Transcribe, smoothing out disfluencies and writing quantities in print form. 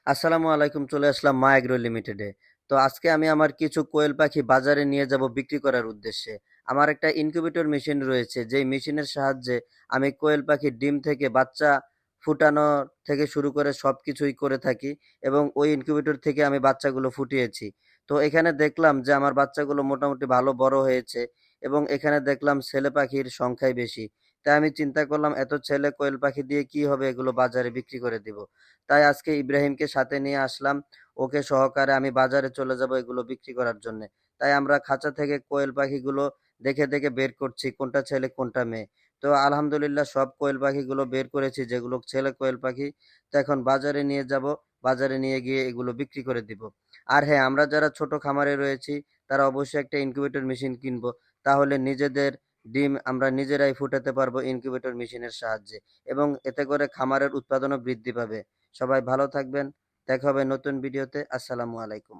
আসসালামু আলাইকুম। চলে আসলাম মা এগ্রো লিমিটেডে। তো আজকে আমি আমার কিছু কোয়েল পাখি বাজারে নিয়ে যাব বিক্রি করার উদ্দেশ্যে। আমার একটা ইনকিউবেটর মেশিন রয়েছে, যেই মেশিনের সাহায্যে আমি কোয়েল পাখির ডিম থেকে বাচ্চা ফুটানো থেকে শুরু করে সবকিছুই করে থাকি, এবং ওই ইনকিউবেটর থেকে আমি বাচ্চাগুলো ফুটিয়েছি। তো এখানে দেখলাম যে আমার বাচ্চাগুলো মোটামুটি ভালো বড় হয়েছে, এবং এখানে দেখলাম ছেলে পাখির সংখ্যাই বেশি। তাই আমি চিন্তা করলাম এত ছেলে কোয়েল পাখি দিয়ে কি হবে, এগুলো বাজারে বিক্রি করে দিব। তাই আজকে ইব্রাহিমকে সাথে নিয়ে আসলাম। ওকে সহকারে আমি বাজারে চলে যাব এগুলো বিক্রি করার জন্য। তাই আমরা খাঁচা থেকে কোয়েল পাখিগুলো দেখে দেখে বের করছি কোনটা ছেলে কোনটা মেয়ে। তো আলহামদুলিল্লাহ সব কোয়েল পাখিগুলো বের করেছি, যেগুলো ছেলে কোয়েল পাখি। তো এখন বাজারে নিয়ে যাব, বাজারে নিয়ে গিয়ে এগুলো বিক্রি করে দিব। আর হ্যাঁ, আমরা যারা ছোট খামারে রয়েছি তারা অবশ্যই একটা ইনকিউবেটর মেশিন কিনবো। তাহলে নিজেদের ডিম আমরা নিজেরাই ফুটাতে পারবো ইনকিউবেটর মেশিনের সাহায্যে, এবং এতে করে খামারের উৎপাদনও বৃদ্ধি পাবে। সবাই ভালো থাকবেন। দেখা হবে নতুন ভিডিওতে। আসসালামু আলাইকুম।